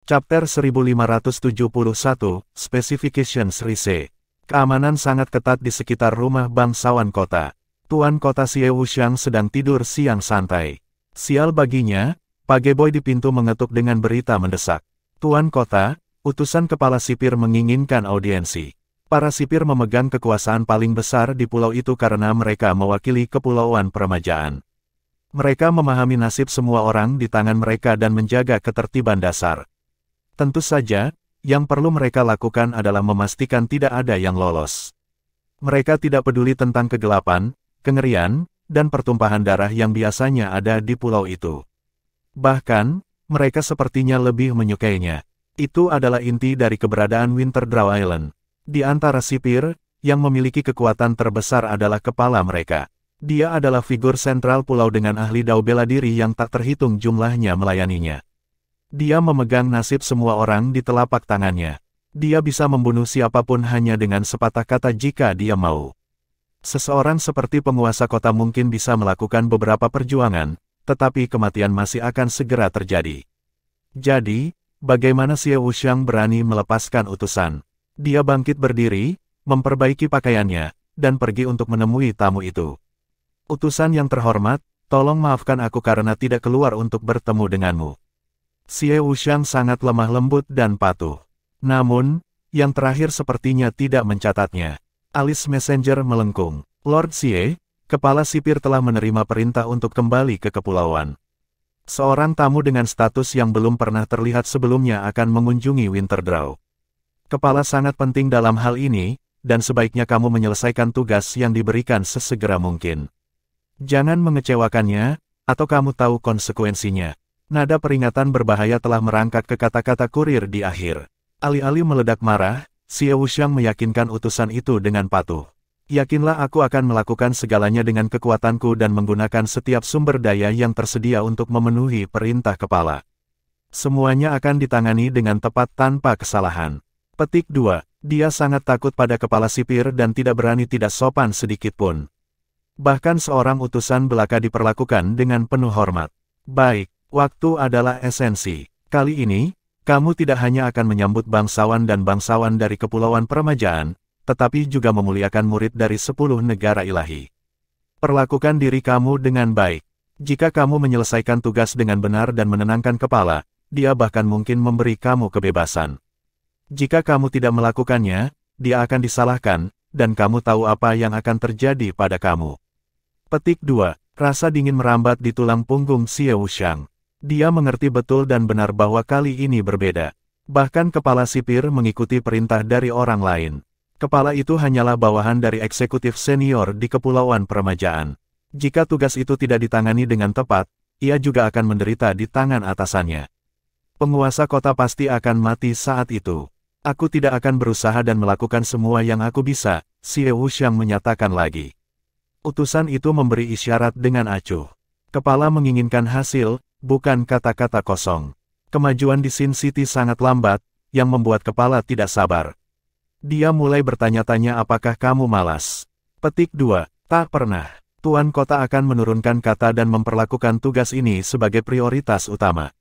Chapter 1571, Specifications Rise. Keamanan sangat ketat di sekitar rumah bangsawan kota. Tuan kota Xie Wuxiang sedang tidur siang santai. Sial baginya, pageboy di pintu mengetuk dengan berita mendesak. Tuan kota, utusan kepala sipir menginginkan audiensi. Para sipir memegang kekuasaan paling besar di pulau itu karena mereka mewakili kepulauan peremajaan. Mereka memahami nasib semua orang di tangan mereka dan menjaga ketertiban dasar. Tentu saja, yang perlu mereka lakukan adalah memastikan tidak ada yang lolos. Mereka tidak peduli tentang kegelapan, kengerian, dan pertumpahan darah yang biasanya ada di pulau itu. Bahkan, mereka sepertinya lebih menyukainya. Itu adalah inti dari keberadaan Winterdraw Island. Di antara sipir, yang memiliki kekuatan terbesar adalah kepala mereka. Dia adalah figur sentral pulau dengan ahli dao bela diri yang tak terhitung jumlahnya melayaninya. Dia memegang nasib semua orang di telapak tangannya. Dia bisa membunuh siapapun hanya dengan sepatah kata jika dia mau. Seseorang seperti penguasa kota mungkin bisa melakukan beberapa perjuangan, tetapi kematian masih akan segera terjadi. Jadi, bagaimana Xie Wuxiang berani melepaskan utusan? Dia bangkit berdiri, memperbaiki pakaiannya, dan pergi untuk menemui tamu itu. Utusan yang terhormat, tolong maafkan aku karena tidak keluar untuk bertemu denganmu. Xie Wuxiang sangat lemah lembut dan patuh. Namun, yang terakhir sepertinya tidak mencatatnya. Alis Messenger melengkung. Lord Xie, kepala sipir telah menerima perintah untuk kembali ke kepulauan. Seorang tamu dengan status yang belum pernah terlihat sebelumnya akan mengunjungi Winterdraw. Kepala sangat penting dalam hal ini, dan sebaiknya kamu menyelesaikan tugas yang diberikan sesegera mungkin. Jangan mengecewakannya, atau kamu tahu konsekuensinya. Nada peringatan berbahaya telah merangkak ke kata-kata kurir di akhir. Alih-alih meledak marah, Xie Wuxiang meyakinkan utusan itu dengan patuh. Yakinlah aku akan melakukan segalanya dengan kekuatanku dan menggunakan setiap sumber daya yang tersedia untuk memenuhi perintah kepala. Semuanya akan ditangani dengan tepat tanpa kesalahan. Petik 2. Dia sangat takut pada kepala sipir dan tidak berani tidak sopan sedikitpun. Bahkan seorang utusan belaka diperlakukan dengan penuh hormat. Baik. Waktu adalah esensi. Kali ini, kamu tidak hanya akan menyambut bangsawan dan bangsawan dari kepulauan peremajaan, tetapi juga memuliakan murid dari 10 negara ilahi. Perlakukan diri kamu dengan baik. Jika kamu menyelesaikan tugas dengan benar dan menenangkan kepala, dia bahkan mungkin memberi kamu kebebasan. Jika kamu tidak melakukannya, dia akan disalahkan, dan kamu tahu apa yang akan terjadi pada kamu. Petik 2. Rasa dingin merambat di tulang punggung Xie Wuxiang. Dia mengerti betul dan benar bahwa kali ini berbeda. Bahkan kepala sipir mengikuti perintah dari orang lain. Kepala itu hanyalah bawahan dari eksekutif senior di kepulauan peremajaan. Jika tugas itu tidak ditangani dengan tepat, ia juga akan menderita di tangan atasannya. Penguasa kota pasti akan mati saat itu. Aku tidak akan berusaha dan melakukan semua yang aku bisa, Xie Wuxiang menyatakan lagi. Utusan itu memberi isyarat dengan acuh. Kepala menginginkan hasil, bukan kata-kata kosong. Kemajuan di Sin City sangat lambat, yang membuat kepala tidak sabar. Dia mulai bertanya-tanya apakah kamu malas. Petik 2. Tak pernah. Tuan kota akan menurunkan kata dan memperlakukan tugas ini sebagai prioritas utama.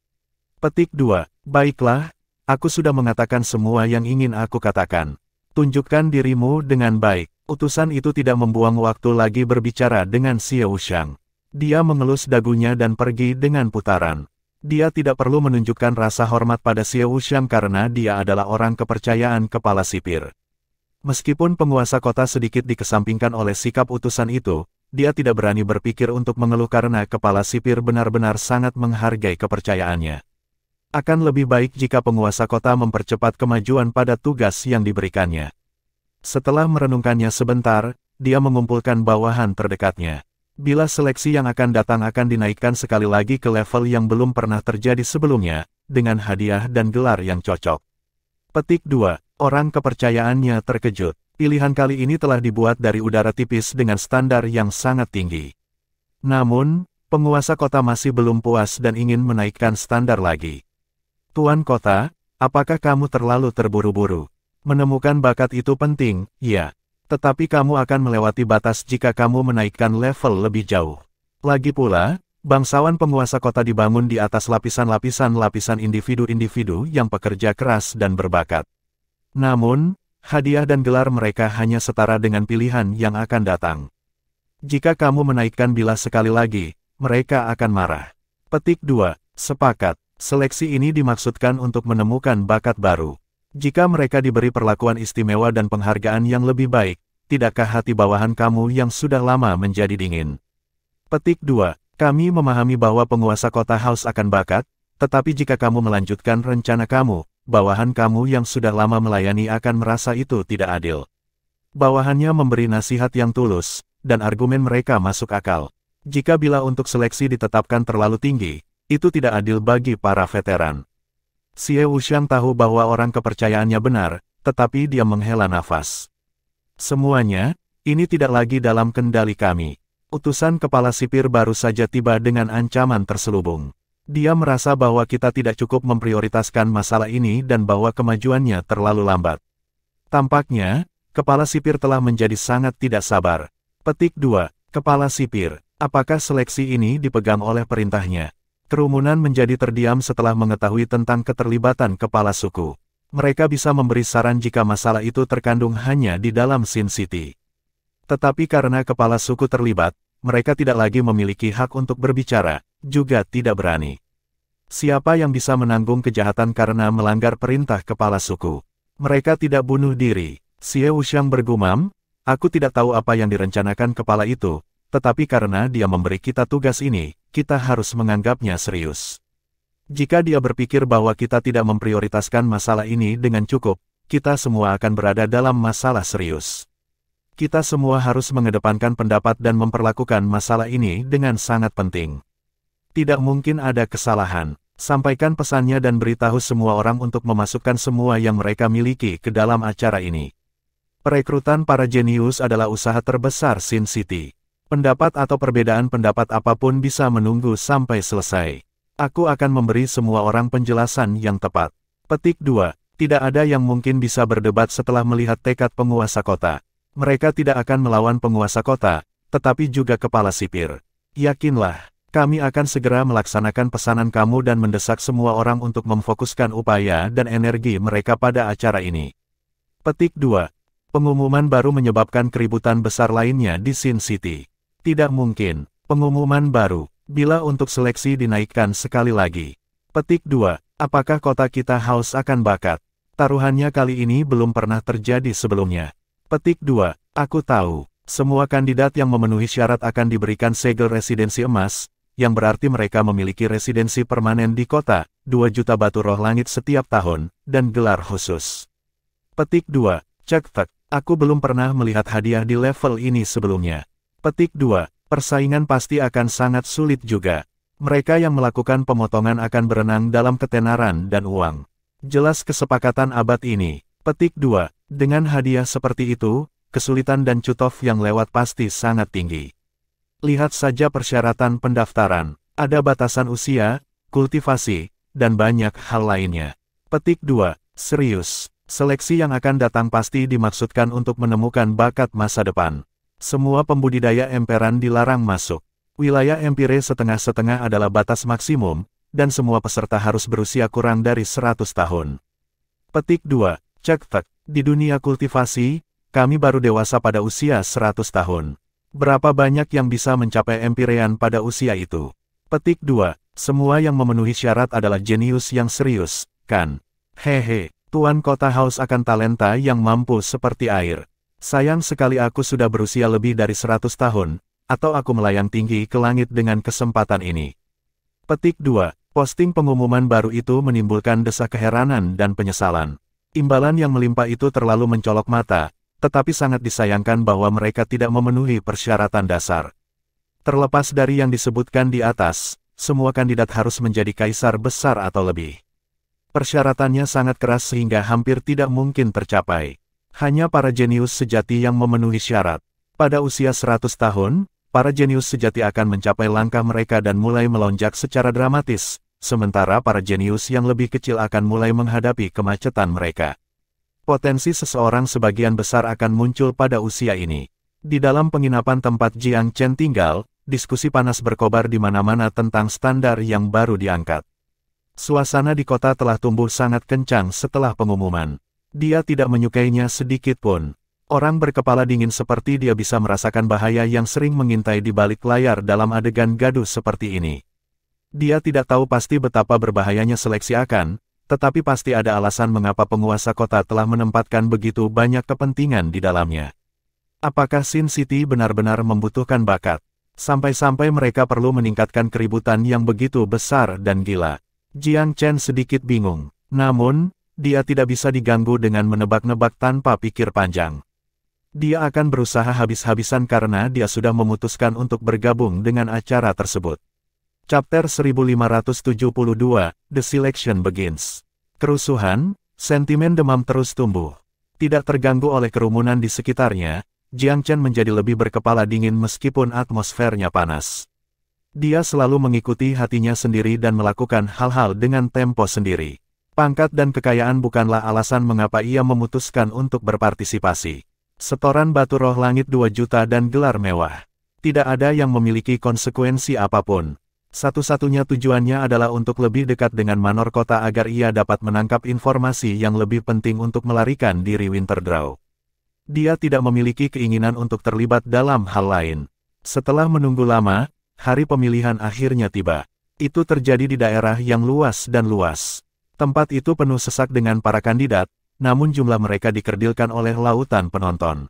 Petik 2. Baiklah, aku sudah mengatakan semua yang ingin aku katakan. Tunjukkan dirimu dengan baik. Utusan itu tidak membuang waktu lagi berbicara dengan Xie Wuxiang. Dia mengelus dagunya dan pergi dengan putaran. Dia tidak perlu menunjukkan rasa hormat pada Xie Wuxiang karena dia adalah orang kepercayaan kepala sipir. Meskipun penguasa kota sedikit dikesampingkan oleh sikap utusan itu, dia tidak berani berpikir untuk mengeluh karena kepala sipir benar-benar sangat menghargai kepercayaannya. Akan lebih baik jika penguasa kota mempercepat kemajuan pada tugas yang diberikannya. Setelah merenungkannya sebentar, dia mengumpulkan bawahan terdekatnya. Bila seleksi yang akan datang akan dinaikkan sekali lagi ke level yang belum pernah terjadi sebelumnya, dengan hadiah dan gelar yang cocok. Petik 2. Orang kepercayaannya terkejut. Pilihan kali ini telah dibuat dari udara tipis dengan standar yang sangat tinggi. Namun, penguasa kota masih belum puas dan ingin menaikkan standar lagi. Tuan kota, apakah kamu terlalu terburu-buru? Menemukan bakat itu penting, ya. Tetapi kamu akan melewati batas jika kamu menaikkan level lebih jauh. Lagi pula, Bangsawan penguasa kota dibangun di atas lapisan-lapisan individu-individu yang pekerja keras dan berbakat. Namun, hadiah dan gelar mereka hanya setara dengan pilihan yang akan datang. Jika kamu menaikkan bilas sekali lagi, mereka akan marah. Petik 2. Sepakat. Seleksi ini dimaksudkan untuk menemukan bakat baru. Jika mereka diberi perlakuan istimewa dan penghargaan yang lebih baik, tidakkah hati bawahan kamu yang sudah lama menjadi dingin? Petik 2. Kami memahami bahwa penguasa kota haus akan bakat, tetapi jika kamu melanjutkan rencana kamu, bawahan kamu yang sudah lama melayani akan merasa itu tidak adil. Bawahannya memberi nasihat yang tulus, dan argumen mereka masuk akal. Jika bila untuk seleksi ditetapkan terlalu tinggi, itu tidak adil bagi para veteran. Xie Wuxiang tahu bahwa orang kepercayaannya benar, tetapi dia menghela nafas. Semuanya, ini tidak lagi dalam kendali kami. Utusan kepala sipir baru saja tiba dengan ancaman terselubung. Dia merasa bahwa kita tidak cukup memprioritaskan masalah ini dan bahwa kemajuannya terlalu lambat. Tampaknya, kepala sipir telah menjadi sangat tidak sabar. Petik 2. Kepala sipir, apakah seleksi ini dipegang oleh perintahnya? Kerumunan menjadi terdiam setelah mengetahui tentang keterlibatan kepala suku. Mereka bisa memberi saran jika masalah itu terkandung hanya di dalam Sin City. Tetapi karena kepala suku terlibat, mereka tidak lagi memiliki hak untuk berbicara, juga tidak berani. Siapa yang bisa menanggung kejahatan karena melanggar perintah kepala suku? Mereka tidak bunuh diri. Xie Wuxiang bergumam, aku tidak tahu apa yang direncanakan kepala itu, tetapi karena dia memberi kita tugas ini, kita harus menganggapnya serius. Jika dia berpikir bahwa kita tidak memprioritaskan masalah ini dengan cukup, kita semua akan berada dalam masalah serius. Kita semua harus mengedepankan pendapat dan memperlakukan masalah ini dengan sangat penting. Tidak mungkin ada kesalahan. Sampaikan pesannya dan beritahu semua orang untuk memasukkan semua yang mereka miliki ke dalam acara ini. Perekrutan para jenius adalah usaha terbesar Sin City. Pendapat atau perbedaan pendapat apapun bisa menunggu sampai selesai. Aku akan memberi semua orang penjelasan yang tepat. Petik 2. Tidak ada yang mungkin bisa berdebat setelah melihat tekad penguasa kota. Mereka tidak akan melawan penguasa kota, tetapi juga kepala sipir. Yakinlah, kami akan segera melaksanakan pesanan kamu dan mendesak semua orang untuk memfokuskan upaya dan energi mereka pada acara ini. Petik 2. Pengumuman baru menyebabkan keributan besar lainnya di Sin City. Tidak mungkin. Pengumuman baru. Bila untuk seleksi dinaikkan sekali lagi. Petik 2. Apakah kota kita haus akan bakat? Taruhannya kali ini belum pernah terjadi sebelumnya. Petik 2. Aku tahu, semua kandidat yang memenuhi syarat akan diberikan segel residensi emas, yang berarti mereka memiliki residensi permanen di kota, 2 juta batu roh langit setiap tahun, dan gelar khusus. Petik 2. Cek, aku belum pernah melihat hadiah di level ini sebelumnya. Petik 2. Persaingan pasti akan sangat sulit juga. Mereka yang melakukan pemotongan akan berenang dalam ketenaran dan uang. Jelas kesepakatan abad ini. Petik 2. Dengan hadiah seperti itu, kesulitan dan cutoff yang lewat pasti sangat tinggi. Lihat saja persyaratan pendaftaran. Ada batasan usia, kultivasi, dan banyak hal lainnya. Petik 2. Serius. Seleksi yang akan datang pasti dimaksudkan untuk menemukan bakat masa depan. Semua pembudidaya emperan dilarang masuk. Wilayah empire setengah-setengah adalah batas maksimum, dan semua peserta harus berusia kurang dari 100 tahun. Petik 2. Cek, di dunia kultivasi, kami baru dewasa pada usia 100 tahun. Berapa banyak yang bisa mencapai empirean pada usia itu? Petik 2. Semua yang memenuhi syarat adalah jenius yang serius, kan? Hehe, Tuan Kota haus akan talenta yang mampu seperti air. Sayang sekali aku sudah berusia lebih dari 100 tahun, atau aku melayang tinggi ke langit dengan kesempatan ini. Petik 2. Posting pengumuman baru itu menimbulkan desak keheranan dan penyesalan. Imbalan yang melimpah itu terlalu mencolok mata, tetapi sangat disayangkan bahwa mereka tidak memenuhi persyaratan dasar. Terlepas dari yang disebutkan di atas, semua kandidat harus menjadi kaisar besar atau lebih. Persyaratannya sangat keras sehingga hampir tidak mungkin tercapai. Hanya para jenius sejati yang memenuhi syarat. Pada usia 100 tahun, para jenius sejati akan mencapai langkah mereka dan mulai melonjak secara dramatis, sementara para jenius yang lebih kecil akan mulai menghadapi kemacetan mereka. Potensi seseorang sebagian besar akan muncul pada usia ini. Di dalam penginapan tempat Jiang Chen tinggal, diskusi panas berkobar di mana-mana tentang standar yang baru diangkat. Suasana di kota telah tumbuh sangat kencang setelah pengumuman. Dia tidak menyukainya sedikit pun. Orang berkepala dingin seperti dia bisa merasakan bahaya yang sering mengintai di balik layar dalam adegan gaduh seperti ini. Dia tidak tahu pasti betapa berbahayanya seleksi akan, tetapi pasti ada alasan mengapa penguasa kota telah menempatkan begitu banyak kepentingan di dalamnya. Apakah Sin City benar-benar membutuhkan bakat? Sampai-sampai mereka perlu meningkatkan keributan yang begitu besar dan gila. Jiang Chen sedikit bingung. Namun, dia tidak bisa diganggu dengan menebak-nebak tanpa pikir panjang. Dia akan berusaha habis-habisan karena dia sudah memutuskan untuk bergabung dengan acara tersebut. Chapter 1572, The Selection Begins. Kerusuhan, sentimen demam terus tumbuh. Tidak terganggu oleh kerumunan di sekitarnya, Jiang Chen menjadi lebih berkepala dingin meskipun atmosfernya panas. Dia selalu mengikuti hatinya sendiri dan melakukan hal-hal dengan tempo sendiri. Pangkat dan kekayaan bukanlah alasan mengapa ia memutuskan untuk berpartisipasi. Setoran batu roh langit 2 juta dan gelar mewah. Tidak ada yang memiliki konsekuensi apapun. Satu-satunya tujuannya adalah untuk lebih dekat dengan manor kota agar ia dapat menangkap informasi yang lebih penting untuk melarikan diri Winterdraw. Dia tidak memiliki keinginan untuk terlibat dalam hal lain. Setelah menunggu lama, hari pemilihan akhirnya tiba. Itu terjadi di daerah yang luas dan luas. Tempat itu penuh sesak dengan para kandidat, namun jumlah mereka dikerdilkan oleh lautan penonton.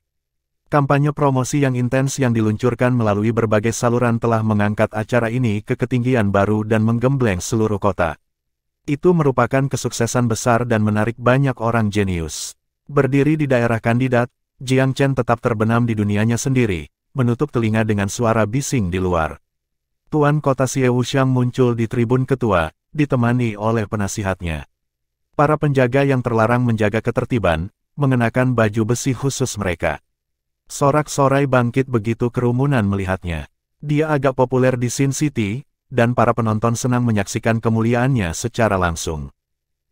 Kampanye promosi yang intens yang diluncurkan melalui berbagai saluran telah mengangkat acara ini ke ketinggian baru dan menggembleng seluruh kota. Itu merupakan kesuksesan besar dan menarik banyak orang jenius. Berdiri di daerah kandidat, Jiang Chen tetap terbenam di dunianya sendiri, menutup telinga dengan suara bising di luar. Tuan kota Xie Wuxiang muncul di tribun ketua, ditemani oleh penasihatnya. Para penjaga yang terlarang menjaga ketertiban, mengenakan baju besi khusus mereka. Sorak-sorai bangkit begitu kerumunan melihatnya. Dia agak populer di Sin City, dan para penonton senang menyaksikan kemuliaannya secara langsung.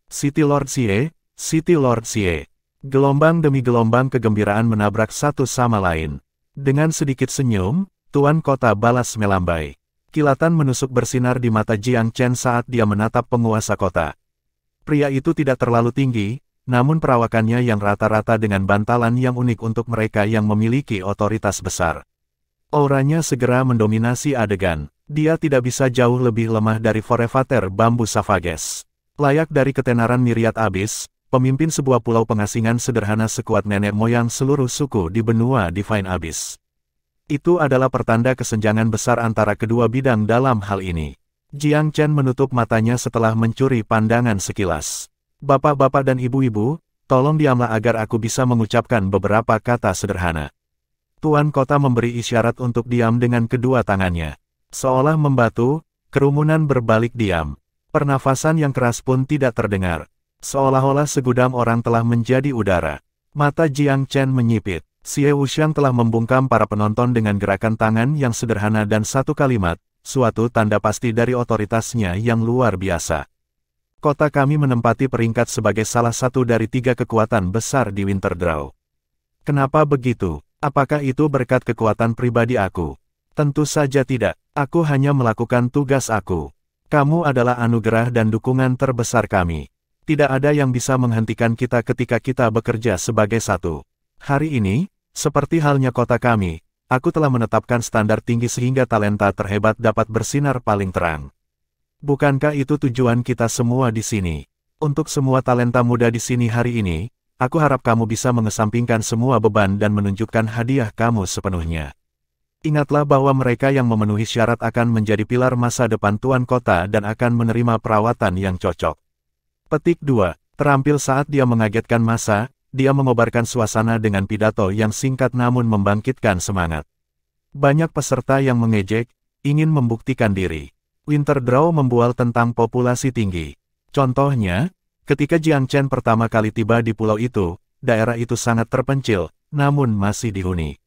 City Lord Xie, City Lord Xie. Gelombang demi gelombang kegembiraan menabrak satu sama lain. Dengan sedikit senyum, Tuan Kota balas melambai. Kilatan menusuk bersinar di mata Jiang Chen saat dia menatap penguasa kota. Pria itu tidak terlalu tinggi, namun perawakannya yang rata-rata dengan bantalan yang unik untuk mereka yang memiliki otoritas besar. Auranya segera mendominasi adegan. Dia tidak bisa jauh lebih lemah dari Forevater Bambu Savages. Layak dari ketenaran Myriad Abyss, pemimpin sebuah pulau pengasingan sederhana sekuat nenek moyang seluruh suku di benua Divine Abyss. Itu adalah pertanda kesenjangan besar antara kedua bidang dalam hal ini. Jiang Chen menutup matanya setelah mencuri pandangan sekilas. Bapak-bapak dan ibu-ibu, tolong diamlah agar aku bisa mengucapkan beberapa kata sederhana. Tuan kota memberi isyarat untuk diam dengan kedua tangannya. Seolah membatu, kerumunan berbalik diam. Pernafasan yang keras pun tidak terdengar. Seolah-olah segudang orang telah menjadi udara. Mata Jiang Chen menyipit. Xie Wuxiang telah membungkam para penonton dengan gerakan tangan yang sederhana dan satu kalimat, suatu tanda pasti dari otoritasnya yang luar biasa. Kota kami menempati peringkat sebagai salah satu dari 3 kekuatan besar di Winterdraw. Kenapa begitu? Apakah itu berkat kekuatan pribadi aku? Tentu saja tidak. Aku hanya melakukan tugas aku. Kamu adalah anugerah dan dukungan terbesar kami. Tidak ada yang bisa menghentikan kita ketika kita bekerja sebagai satu. Hari ini, seperti halnya kota kami, aku telah menetapkan standar tinggi sehingga talenta terhebat dapat bersinar paling terang. Bukankah itu tujuan kita semua di sini? Untuk semua talenta muda di sini hari ini, aku harap kamu bisa mengesampingkan semua beban dan menunjukkan hadiah kamu sepenuhnya. Ingatlah bahwa mereka yang memenuhi syarat akan menjadi pilar masa depan tuan kota dan akan menerima perawatan yang cocok. Petik 2. Terampil saat dia mengagetkan massa, dia mengobarkan suasana dengan pidato yang singkat namun membangkitkan semangat. Banyak peserta yang mengejek, ingin membuktikan diri. Winterdraw membual tentang populasi tinggi. Contohnya, ketika Jiang Chen pertama kali tiba di pulau itu, daerah itu sangat terpencil, namun masih dihuni.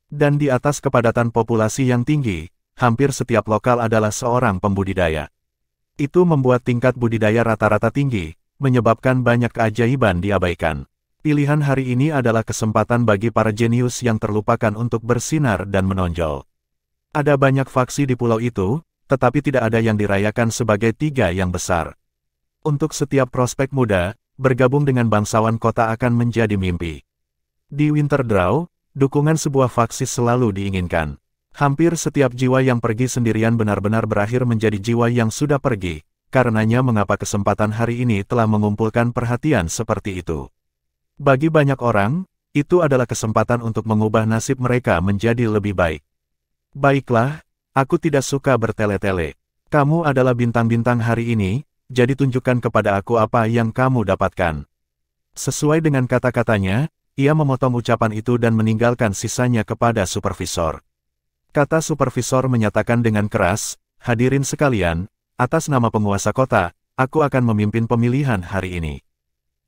Dan di atas kepadatan populasi yang tinggi, hampir setiap lokal adalah seorang pembudidaya. Itu membuat tingkat budidaya rata-rata tinggi, menyebabkan banyak keajaiban diabaikan. Pilihan hari ini adalah kesempatan bagi para jenius yang terlupakan untuk bersinar dan menonjol. Ada banyak faksi di pulau itu, tetapi tidak ada yang dirayakan sebagai tiga yang besar. Untuk setiap prospek muda, bergabung dengan bangsawan kota akan menjadi mimpi. Di Winterdraw, dukungan sebuah faksi selalu diinginkan. Hampir setiap jiwa yang pergi sendirian benar-benar berakhir menjadi jiwa yang sudah pergi, karenanya mengapa kesempatan hari ini telah mengumpulkan perhatian seperti itu. Bagi banyak orang, itu adalah kesempatan untuk mengubah nasib mereka menjadi lebih baik. Baiklah, aku tidak suka bertele-tele. Kamu adalah bintang-bintang hari ini, jadi tunjukkan kepada aku apa yang kamu dapatkan. Sesuai dengan kata-katanya, ia memotong ucapan itu dan meninggalkan sisanya kepada supervisor. Kata supervisor menyatakan dengan keras, hadirin sekalian, atas nama penguasa kota, aku akan memimpin pemilihan hari ini.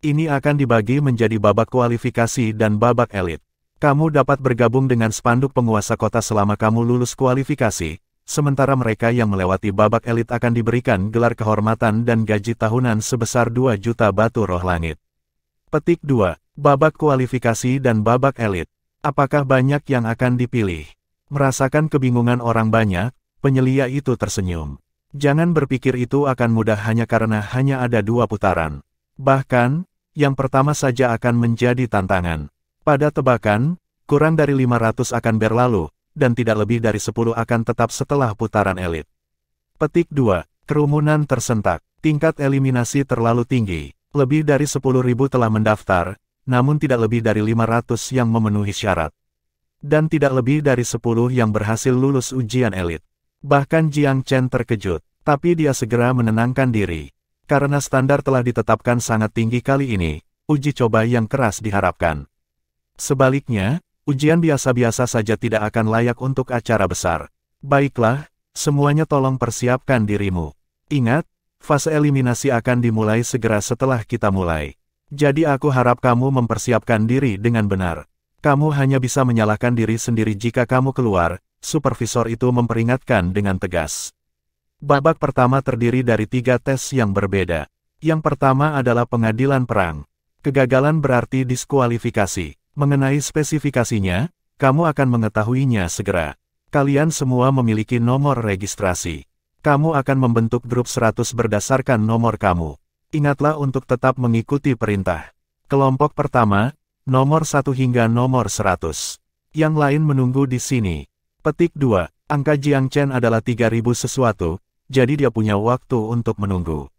Ini akan dibagi menjadi babak kualifikasi dan babak elit. Kamu dapat bergabung dengan spanduk penguasa kota selama kamu lulus kualifikasi, sementara mereka yang melewati babak elit akan diberikan gelar kehormatan dan gaji tahunan sebesar 2 juta batu roh langit. Petik 2. Babak kualifikasi dan babak elit. Apakah banyak yang akan dipilih? Merasakan kebingungan orang banyak, penyelia itu tersenyum. Jangan berpikir itu akan mudah hanya karena hanya ada 2 putaran. Bahkan, yang pertama saja akan menjadi tantangan. Pada tebakan, kurang dari 500 akan berlalu, dan tidak lebih dari 10 akan tetap setelah putaran elit. Petik 2. Kerumunan tersentak. Tingkat eliminasi terlalu tinggi. Lebih dari 10.000 telah mendaftar, namun tidak lebih dari 500 yang memenuhi syarat. Dan tidak lebih dari 10 yang berhasil lulus ujian elit. Bahkan Jiang Chen terkejut, tapi dia segera menenangkan diri. Karena standar telah ditetapkan sangat tinggi kali ini, uji coba yang keras diharapkan. Sebaliknya, ujian biasa-biasa saja tidak akan layak untuk acara besar. Baiklah, semuanya tolong persiapkan dirimu. Ingat, fase eliminasi akan dimulai segera setelah kita mulai. Jadi aku harap kamu mempersiapkan diri dengan benar. Kamu hanya bisa menyalahkan diri sendiri jika kamu keluar, supervisor itu memperingatkan dengan tegas. Babak pertama terdiri dari 3 tes yang berbeda. Yang pertama adalah pengadilan perang. Kegagalan berarti diskualifikasi. Mengenai spesifikasinya, kamu akan mengetahuinya segera. Kalian semua memiliki nomor registrasi. Kamu akan membentuk grup 100 berdasarkan nomor kamu. Ingatlah untuk tetap mengikuti perintah. Kelompok pertama, nomor 1 hingga nomor 100. Yang lain menunggu di sini. Petik 2. Angka Jiang Chen adalah 3000 sesuatu, jadi dia punya waktu untuk menunggu.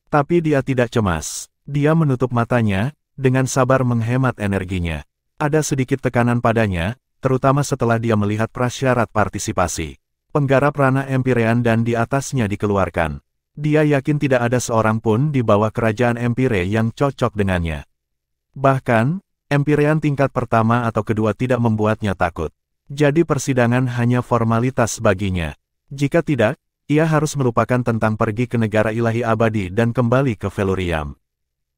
Tapi dia tidak cemas. Dia menutup matanya, dengan sabar menghemat energinya. Ada sedikit tekanan padanya, terutama setelah dia melihat prasyarat partisipasi. Penggarap Rana Empirean dan di atasnya dikeluarkan. Dia yakin tidak ada seorang pun di bawah kerajaan Empire yang cocok dengannya. Bahkan, Empirean tingkat pertama atau kedua tidak membuatnya takut. Jadi persidangan hanya formalitas baginya. Jika tidak, ia harus melupakan tentang pergi ke negara ilahi abadi dan kembali ke Velurium.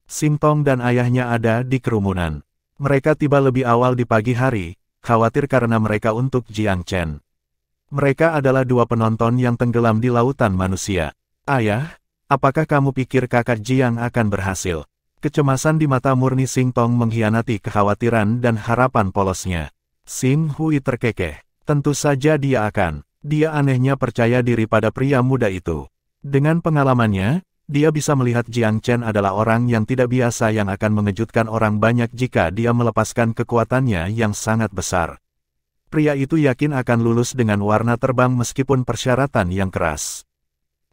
Singtong dan ayahnya ada di kerumunan. Mereka tiba lebih awal di pagi hari, khawatir karena mereka untuk Jiang Chen. Mereka adalah 2 penonton yang tenggelam di lautan manusia. Ayah, apakah kamu pikir kakak Jiang akan berhasil? Kecemasan di mata murni Singtong mengkhianati kekhawatiran dan harapan polosnya. Sim Hui terkekeh. Tentu saja dia akan. Dia anehnya percaya diri pada pria muda itu. Dengan pengalamannya, dia bisa melihat Jiang Chen adalah orang yang tidak biasa yang akan mengejutkan orang banyak jika dia melepaskan kekuatannya yang sangat besar. Pria itu yakin akan lulus dengan warna terbang meskipun persyaratan yang keras.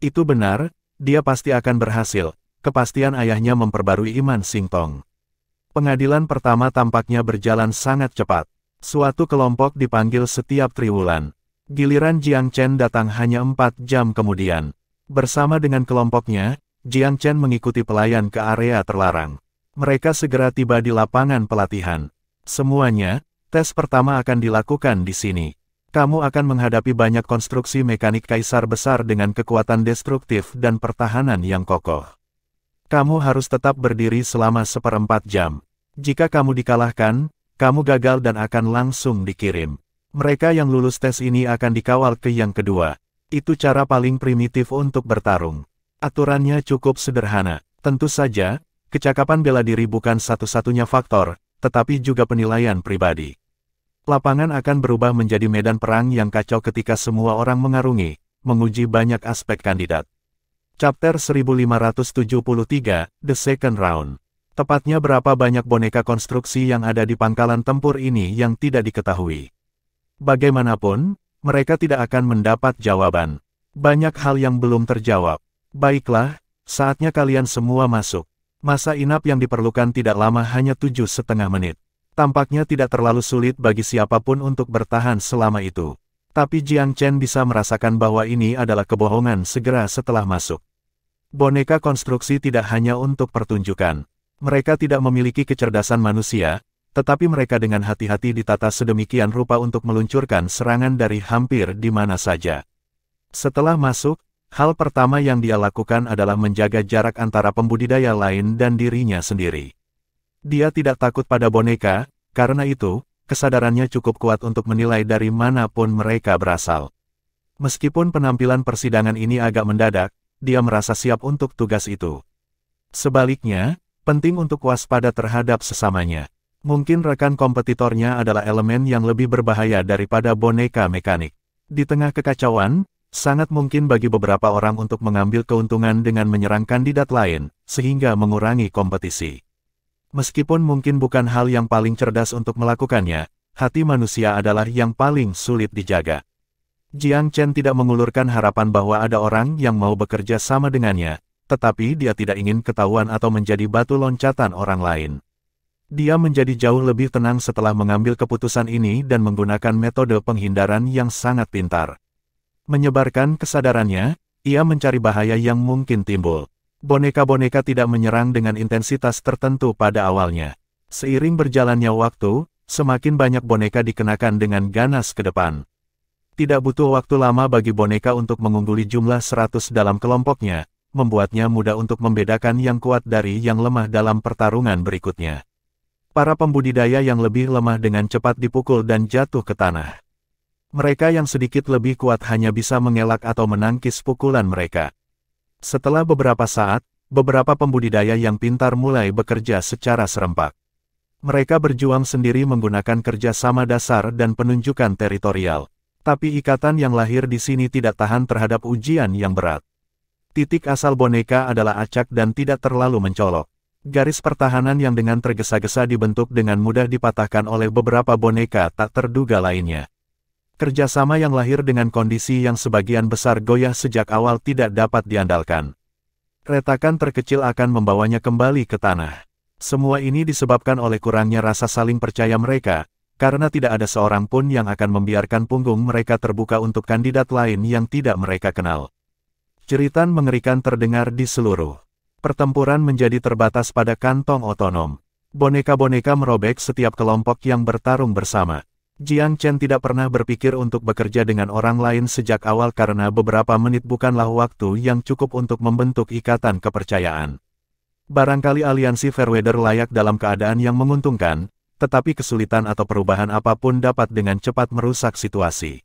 Itu benar, dia pasti akan berhasil. Kepastian ayahnya memperbarui iman Singtong. Pengadilan pertama tampaknya berjalan sangat cepat. Suatu kelompok dipanggil setiap triwulan. Giliran Jiang Chen datang hanya 4 jam kemudian. Bersama dengan kelompoknya, Jiang Chen mengikuti pelayan ke area terlarang. Mereka segera tiba di lapangan pelatihan. Semuanya, tes pertama akan dilakukan di sini. Kamu akan menghadapi banyak konstruksi mekanik kaisar besar dengan kekuatan destruktif dan pertahanan yang kokoh. Kamu harus tetap berdiri selama 1/4 jam. Jika kamu dikalahkan, kamu gagal dan akan langsung dikirim. Mereka yang lulus tes ini akan dikawal ke yang kedua. Itu cara paling primitif untuk bertarung. Aturannya cukup sederhana. Tentu saja, kecakapan bela diri bukan satu-satunya faktor, tetapi juga penilaian pribadi. Lapangan akan berubah menjadi medan perang yang kacau ketika semua orang mengarungi, menguji banyak aspek kandidat. Chapter 1573, The Second Round. Tepatnya berapa banyak boneka konstruksi yang ada di pangkalan tempur ini yang tidak diketahui. Bagaimanapun, mereka tidak akan mendapat jawaban. Banyak hal yang belum terjawab. Baiklah, saatnya kalian semua masuk. Masa inap yang diperlukan tidak lama, hanya 7,5 menit. Tampaknya tidak terlalu sulit bagi siapapun untuk bertahan selama itu. Tapi Jiang Chen bisa merasakan bahwa ini adalah kebohongan segera setelah masuk. Boneka konstruksi tidak hanya untuk pertunjukan. Mereka tidak memiliki kecerdasan manusia, tetapi mereka dengan hati-hati ditata sedemikian rupa untuk meluncurkan serangan dari hampir di mana saja. Setelah masuk, hal pertama yang dia lakukan adalah menjaga jarak antara pembudidaya lain dan dirinya sendiri. Dia tidak takut pada boneka, karena itu, kesadarannya cukup kuat untuk menilai dari manapun mereka berasal. Meskipun penampilan persidangan ini agak mendadak, dia merasa siap untuk tugas itu. Sebaliknya, penting untuk waspada terhadap sesamanya. Mungkin rekan kompetitornya adalah elemen yang lebih berbahaya daripada boneka mekanik. Di tengah kekacauan, sangat mungkin bagi beberapa orang untuk mengambil keuntungan dengan menyerang kandidat lain, sehingga mengurangi kompetisi. Meskipun mungkin bukan hal yang paling cerdas untuk melakukannya, hati manusia adalah yang paling sulit dijaga. Jiang Chen tidak mengulurkan harapan bahwa ada orang yang mau bekerja sama dengannya, tetapi dia tidak ingin ketahuan atau menjadi batu loncatan orang lain. Dia menjadi jauh lebih tenang setelah mengambil keputusan ini dan menggunakan metode penghindaran yang sangat pintar. Menyebarkan kesadarannya, ia mencari bahaya yang mungkin timbul. Boneka-boneka tidak menyerang dengan intensitas tertentu pada awalnya. Seiring berjalannya waktu, semakin banyak boneka dikenakan dengan ganas ke depan. Tidak butuh waktu lama bagi boneka untuk mengungguli jumlah 100 dalam kelompoknya, membuatnya mudah untuk membedakan yang kuat dari yang lemah dalam pertarungan berikutnya. Para pembudidaya yang lebih lemah dengan cepat dipukul dan jatuh ke tanah. Mereka yang sedikit lebih kuat hanya bisa mengelak atau menangkis pukulan mereka. Setelah beberapa saat, beberapa pembudidaya yang pintar mulai bekerja secara serempak. Mereka berjuang sendiri menggunakan kerja sama dasar dan penunjukan teritorial. Tapi ikatan yang lahir di sini tidak tahan terhadap ujian yang berat. Titik asal boneka adalah acak dan tidak terlalu mencolok. Garis pertahanan yang dengan tergesa-gesa dibentuk dengan mudah dipatahkan oleh beberapa boneka tak terduga lainnya. Kerjasama yang lahir dengan kondisi yang sebagian besar goyah sejak awal tidak dapat diandalkan. Retakan terkecil akan membawanya kembali ke tanah. Semua ini disebabkan oleh kurangnya rasa saling percaya mereka, karena tidak ada seorang pun yang akan membiarkan punggung mereka terbuka untuk kandidat lain yang tidak mereka kenal. Jeritan mengerikan terdengar di seluruh. Pertempuran menjadi terbatas pada kantong otonom. Boneka-boneka merobek setiap kelompok yang bertarung bersama. Jiang Chen tidak pernah berpikir untuk bekerja dengan orang lain sejak awal karena beberapa menit bukanlah waktu yang cukup untuk membentuk ikatan kepercayaan. Barangkali aliansi Fairweather layak dalam keadaan yang menguntungkan, tetapi kesulitan atau perubahan apapun dapat dengan cepat merusak situasi.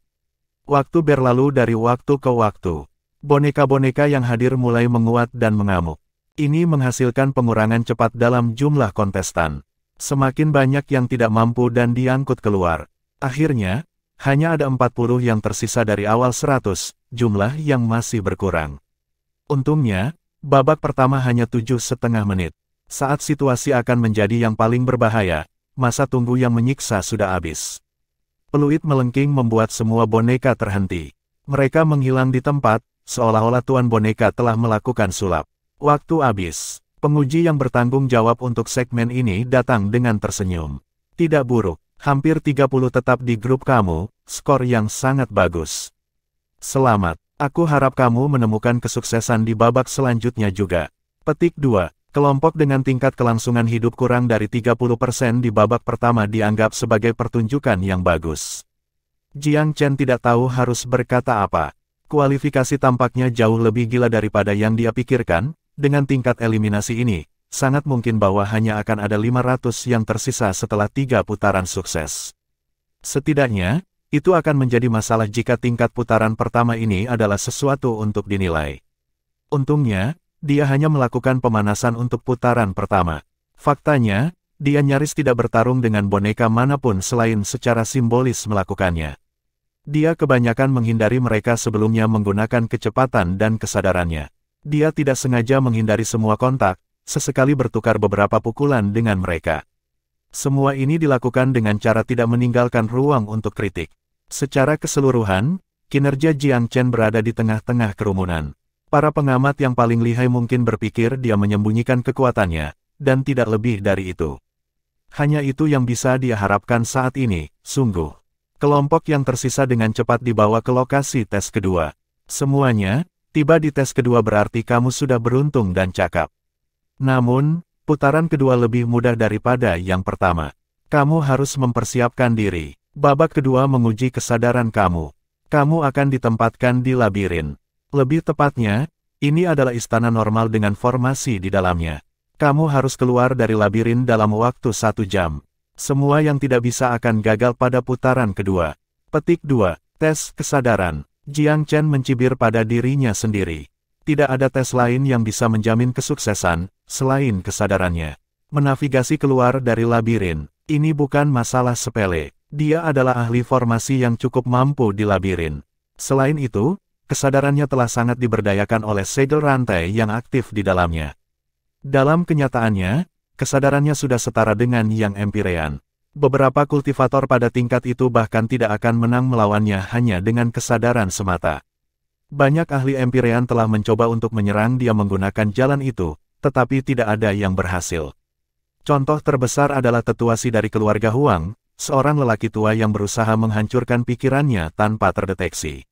Waktu berlalu dari waktu ke waktu. Boneka-boneka yang hadir mulai menguat dan mengamuk. Ini menghasilkan pengurangan cepat dalam jumlah kontestan. Semakin banyak yang tidak mampu dan diangkut keluar. Akhirnya, hanya ada 40 yang tersisa dari awal 100, jumlah yang masih berkurang. Untungnya, babak pertama hanya 7,5 menit. Saat situasi akan menjadi yang paling berbahaya, masa tunggu yang menyiksa sudah habis. Peluit melengking membuat semua boneka terhenti. Mereka menghilang di tempat, seolah-olah tuan boneka telah melakukan sulap. Waktu habis. Penguji yang bertanggung jawab untuk segmen ini datang dengan tersenyum. Tidak buruk. Hampir 30 tetap di grup kamu, skor yang sangat bagus. Selamat, aku harap kamu menemukan kesuksesan di babak selanjutnya juga. Petik 2. Kelompok dengan tingkat kelangsungan hidup kurang dari 30% di babak pertama dianggap sebagai pertunjukan yang bagus. Jiang Chen tidak tahu harus berkata apa. Kualifikasi tampaknya jauh lebih gila daripada yang dia pikirkan, dengan tingkat eliminasi ini. Sangat mungkin bahwa hanya akan ada 500 yang tersisa setelah 3 putaran sukses. Setidaknya, itu akan menjadi masalah jika tingkat putaran pertama ini adalah sesuatu untuk dinilai. Untungnya, dia hanya melakukan pemanasan untuk putaran pertama. Faktanya, Dia nyaris tidak bertarung dengan boneka manapun selain secara simbolis melakukannya. Dia kebanyakan menghindari mereka sebelumnya menggunakan kecepatan dan kesadarannya. Dia tidak sengaja menghindari semua kontak, sesekali bertukar beberapa pukulan dengan mereka. Semua ini dilakukan dengan cara tidak meninggalkan ruang untuk kritik. Secara keseluruhan, kinerja Jiang Chen berada di tengah-tengah kerumunan. Para pengamat yang paling lihai mungkin berpikir dia menyembunyikan kekuatannya, dan tidak lebih dari itu. Hanya itu yang bisa dia harapkan saat ini, sungguh. Kelompok yang tersisa dengan cepat dibawa ke lokasi tes kedua. Semuanya, tiba di tes kedua berarti kamu sudah beruntung dan cakap. Namun, putaran kedua lebih mudah daripada yang pertama. Kamu harus mempersiapkan diri. Babak kedua menguji kesadaran kamu. Kamu akan ditempatkan di labirin. Lebih tepatnya, ini adalah istana normal dengan formasi di dalamnya. Kamu harus keluar dari labirin dalam waktu 1 jam. Semua yang tidak bisa akan gagal pada putaran kedua. Petik 2. Tes kesadaran. Jiang Chen mencibir pada dirinya sendiri. Tidak ada tes lain yang bisa menjamin kesuksesan, selain kesadarannya. Menavigasi keluar dari labirin. Ini bukan masalah sepele. Dia adalah ahli formasi yang cukup mampu di labirin. Selain itu, kesadarannya telah sangat diberdayakan oleh segel rantai yang aktif di dalamnya. Dalam kenyataannya, kesadarannya sudah setara dengan yang Empirean. Beberapa kultivator pada tingkat itu bahkan tidak akan menang melawannya hanya dengan kesadaran semata. Banyak ahli Empirean telah mencoba untuk menyerang dia menggunakan jalan itu, tetapi tidak ada yang berhasil. Contoh terbesar adalah tetua Si dari keluarga Huang, seorang lelaki tua yang berusaha menghancurkan pikirannya tanpa terdeteksi.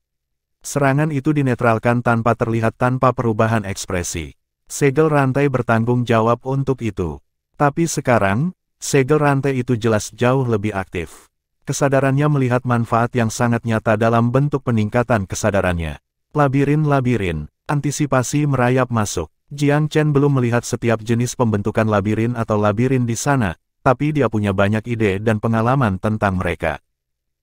Serangan itu dinetralkan tanpa terlihat tanpa perubahan ekspresi. Segel rantai bertanggung jawab untuk itu. Tapi sekarang, segel rantai itu jelas jauh lebih aktif. Kesadarannya melihat manfaat yang sangat nyata dalam bentuk peningkatan kesadarannya. Labirin-labirin, antisipasi merayap masuk. Jiang Chen belum melihat setiap jenis pembentukan labirin atau labirin di sana, tapi dia punya banyak ide dan pengalaman tentang mereka.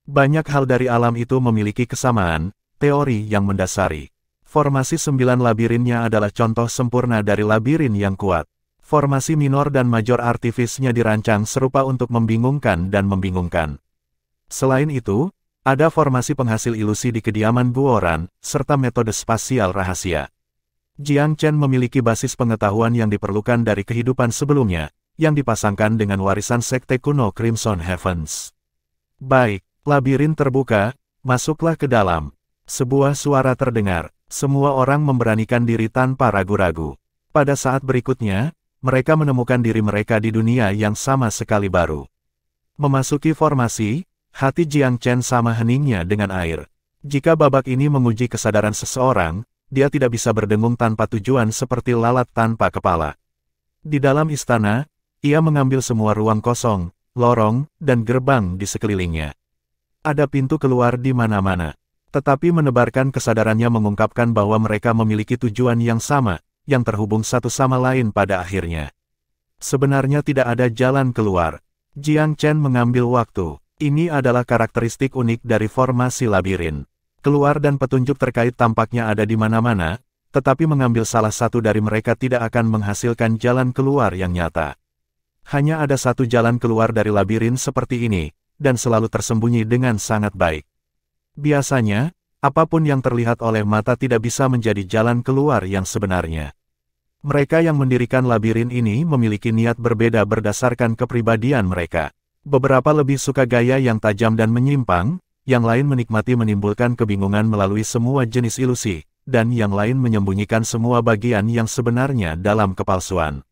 Banyak hal dari alam itu memiliki kesamaan, teori yang mendasari. Formasi 9 labirinnya adalah contoh sempurna dari labirin yang kuat. Formasi minor dan major artifisnya dirancang serupa untuk membingungkan dan membingungkan. Selain itu, ada formasi penghasil ilusi di kediaman Guoran, serta metode spasial rahasia. Jiang Chen memiliki basis pengetahuan yang diperlukan dari kehidupan sebelumnya, yang dipasangkan dengan warisan sekte kuno Crimson Heavens. Baik, labirin terbuka, masuklah ke dalam. Sebuah suara terdengar. Semua orang memberanikan diri tanpa ragu-ragu. Pada saat berikutnya, mereka menemukan diri mereka di dunia yang sama sekali baru. Memasuki formasi, hati Jiang Chen sama heningnya dengan air. Jika babak ini menguji kesadaran seseorang, dia tidak bisa berdengung tanpa tujuan seperti lalat tanpa kepala. Di dalam istana, ia mengambil semua ruang kosong, lorong, dan gerbang di sekelilingnya. Ada pintu keluar di mana-mana. Tetapi menebarkan kesadarannya mengungkapkan bahwa mereka memiliki tujuan yang sama, yang terhubung satu sama lain pada akhirnya. Sebenarnya tidak ada jalan keluar. Jiang Chen mengambil waktu. Ini adalah karakteristik unik dari formasi labirin. Keluar dan petunjuk terkait tampaknya ada di mana-mana, tetapi mengambil salah satu dari mereka tidak akan menghasilkan jalan keluar yang nyata. Hanya ada satu jalan keluar dari labirin seperti ini, dan selalu tersembunyi dengan sangat baik. Biasanya, apapun yang terlihat oleh mata tidak bisa menjadi jalan keluar yang sebenarnya. Mereka yang mendirikan labirin ini memiliki niat berbeda berdasarkan kepribadian mereka. Beberapa lebih suka gaya yang tajam dan menyimpang, yang lain menikmati menimbulkan kebingungan melalui semua jenis ilusi, dan yang lain menyembunyikan semua bagian yang sebenarnya dalam kepalsuan.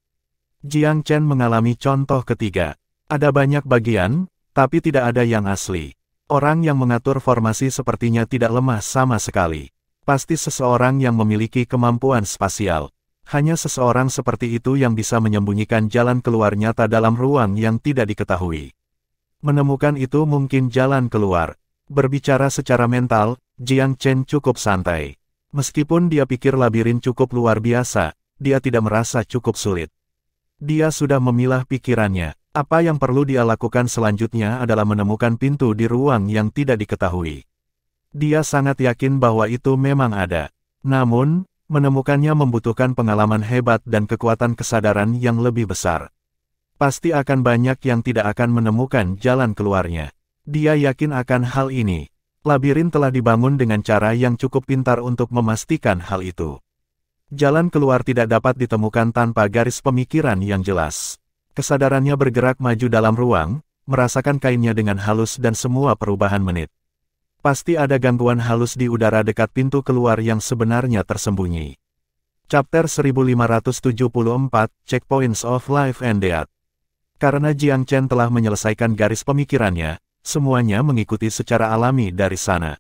Jiang Chen mengalami contoh ketiga. Ada banyak bagian, tapi tidak ada yang asli. Orang yang mengatur formasi sepertinya tidak lemah sama sekali. Pasti seseorang yang memiliki kemampuan spasial. Hanya seseorang seperti itu yang bisa menyembunyikan jalan keluar nyata dalam ruang yang tidak diketahui. Menemukan itu mungkin jalan keluar. Berbicara secara mental, Jiang Chen cukup santai. Meskipun dia pikir labirin cukup luar biasa, dia tidak merasa cukup sulit. Dia sudah memilah pikirannya. Apa yang perlu dia lakukan selanjutnya adalah menemukan pintu di ruang yang tidak diketahui. Dia sangat yakin bahwa itu memang ada. Namun, menemukannya membutuhkan pengalaman hebat dan kekuatan kesadaran yang lebih besar. Pasti akan banyak yang tidak akan menemukan jalan keluarnya. Dia yakin akan hal ini. Labirin telah dibangun dengan cara yang cukup pintar untuk memastikan hal itu. Jalan keluar tidak dapat ditemukan tanpa garis pemikiran yang jelas. Kesadarannya bergerak maju dalam ruang, merasakan kainnya dengan halus dan semua perubahan menit. Pasti ada gangguan halus di udara dekat pintu keluar yang sebenarnya tersembunyi. Chapter 1574, Checkpoints of Life and Death. Karena Jiang Chen telah menyelesaikan garis pemikirannya, semuanya mengikuti secara alami dari sana.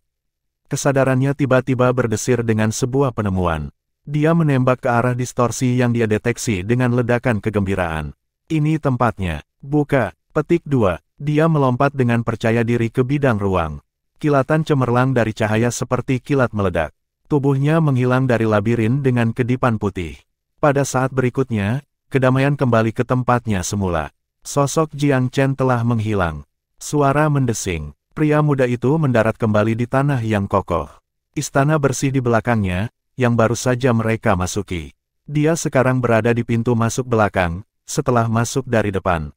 Kesadarannya tiba-tiba berdesir dengan sebuah penemuan. Dia menembak ke arah distorsi yang dia deteksi dengan ledakan kegembiraan. Ini tempatnya. Buka. Petik 2. Dia melompat dengan percaya diri ke bidang ruang. Kilatan cemerlang dari cahaya seperti kilat meledak. Tubuhnya menghilang dari labirin dengan kedipan putih. Pada saat berikutnya, kedamaian kembali ke tempatnya semula. Sosok Jiang Chen telah menghilang. Suara mendesing. Pria muda itu mendarat kembali di tanah yang kokoh. Istana bersih di belakangnya, yang baru saja mereka masuki. Dia sekarang berada di pintu masuk belakang, setelah masuk dari depan.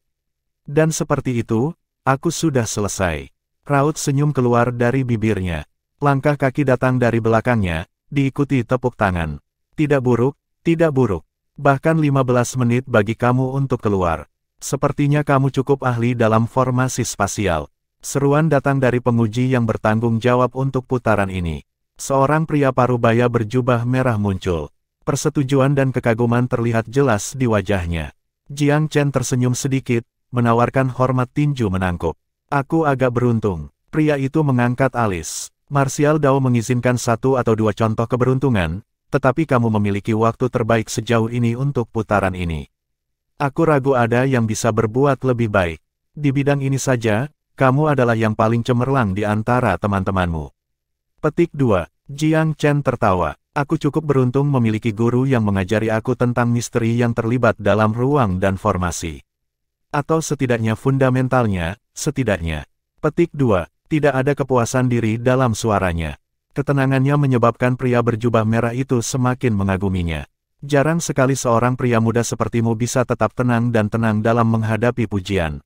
Dan seperti itu, aku sudah selesai. Raut senyum keluar dari bibirnya. Langkah kaki datang dari belakangnya, diikuti tepuk tangan. Tidak buruk, tidak buruk. Bahkan 15 menit bagi kamu untuk keluar. Sepertinya kamu cukup ahli dalam formasi spasial. Seruan datang dari penguji yang bertanggung jawab untuk putaran ini. Seorang pria parubaya berjubah merah muncul. Persetujuan dan kekaguman terlihat jelas di wajahnya. Jiang Chen tersenyum sedikit, menawarkan hormat tinju menangkup. Aku agak beruntung. Pria itu mengangkat alis. Martial Dao mengizinkan 1 atau 2 contoh keberuntungan, tetapi kamu memiliki waktu terbaik sejauh ini untuk putaran ini. Aku ragu ada yang bisa berbuat lebih baik. Di bidang ini saja, kamu adalah yang paling cemerlang di antara teman-temanmu. Petik 2. Jiang Chen tertawa. Aku cukup beruntung memiliki guru yang mengajari aku tentang misteri yang terlibat dalam ruang dan formasi. Atau setidaknya fundamentalnya, setidaknya. Petik 2. Tidak ada kepuasan diri dalam suaranya. Ketenangannya menyebabkan pria berjubah merah itu semakin mengaguminya. Jarang sekali seorang pria muda sepertimu bisa tetap tenang dan tenang dalam menghadapi pujian.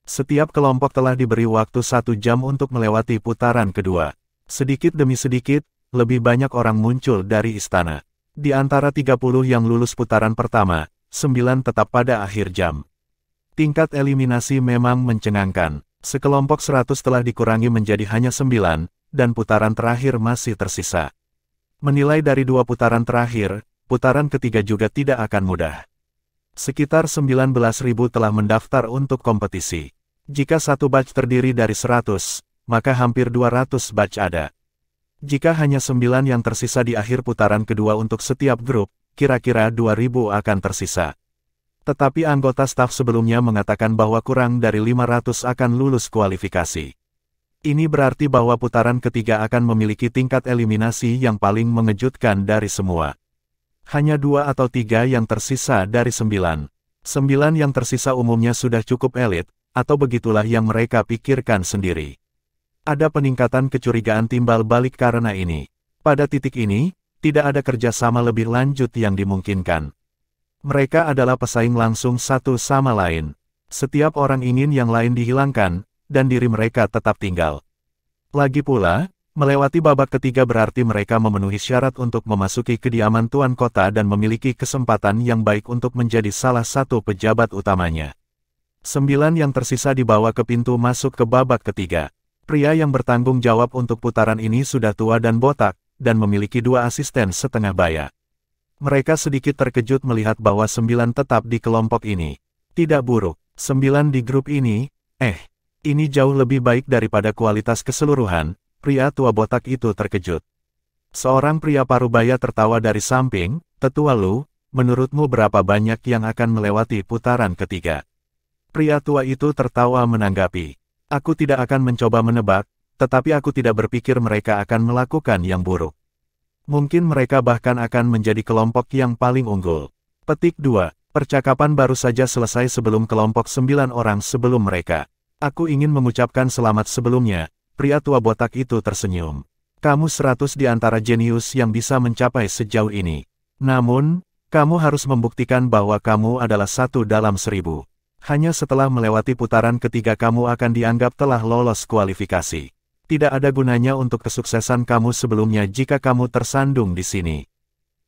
Setiap kelompok telah diberi waktu 1 jam untuk melewati putaran kedua. Sedikit demi sedikit, lebih banyak orang muncul dari istana. Di antara 30 yang lulus putaran pertama, 9 tetap pada akhir jam. Tingkat eliminasi memang mencengangkan. Sekelompok 100 telah dikurangi menjadi hanya 9, dan putaran terakhir masih tersisa. Menilai dari 2 putaran terakhir, putaran ketiga juga tidak akan mudah. Sekitar 19.000 telah mendaftar untuk kompetisi. Jika satu batch terdiri dari 100, maka hampir 200 batch ada. Jika hanya 9 yang tersisa di akhir putaran kedua untuk setiap grup, kira-kira 2.000 akan tersisa. Tetapi anggota staf sebelumnya mengatakan bahwa kurang dari 500 akan lulus kualifikasi. Ini berarti bahwa putaran ketiga akan memiliki tingkat eliminasi yang paling mengejutkan dari semua. Hanya 2 atau 3 yang tersisa dari 9. 9 yang tersisa umumnya sudah cukup elit, atau begitulah yang mereka pikirkan sendiri. Ada peningkatan kecurigaan timbal balik karena ini. Pada titik ini, tidak ada kerjasama lebih lanjut yang dimungkinkan. Mereka adalah pesaing langsung satu sama lain. Setiap orang ingin yang lain dihilangkan, dan diri mereka tetap tinggal. Lagi pula, melewati babak ketiga berarti mereka memenuhi syarat untuk memasuki kediaman tuan kota dan memiliki kesempatan yang baik untuk menjadi salah satu pejabat utamanya. 9 yang tersisa dibawa ke pintu masuk ke babak ketiga. Pria yang bertanggung jawab untuk putaran ini sudah tua dan botak, dan memiliki 2 asisten setengah baya. Mereka sedikit terkejut melihat bahwa 9 tetap di kelompok ini. Tidak buruk, 9 di grup ini, ini jauh lebih baik daripada kualitas keseluruhan. Pria tua botak itu terkejut. Seorang pria parubaya tertawa dari samping, "Tetua Lu, menurutmu berapa banyak yang akan melewati putaran ketiga?" Pria tua itu tertawa menanggapi, "Aku tidak akan mencoba menebak, tetapi aku tidak berpikir mereka akan melakukan yang buruk. Mungkin mereka bahkan akan menjadi kelompok yang paling unggul." Petik 2. Percakapan baru saja selesai sebelum kelompok 9 orang sebelum mereka. "Aku ingin mengucapkan selamat sebelumnya." Pria tua botak itu tersenyum. "Kamu 100 di antara jenius yang bisa mencapai sejauh ini. Namun, kamu harus membuktikan bahwa kamu adalah 1 dalam 1000. Hanya setelah melewati putaran ketiga kamu akan dianggap telah lolos kualifikasi. Tidak ada gunanya untuk kesuksesan kamu sebelumnya jika kamu tersandung di sini.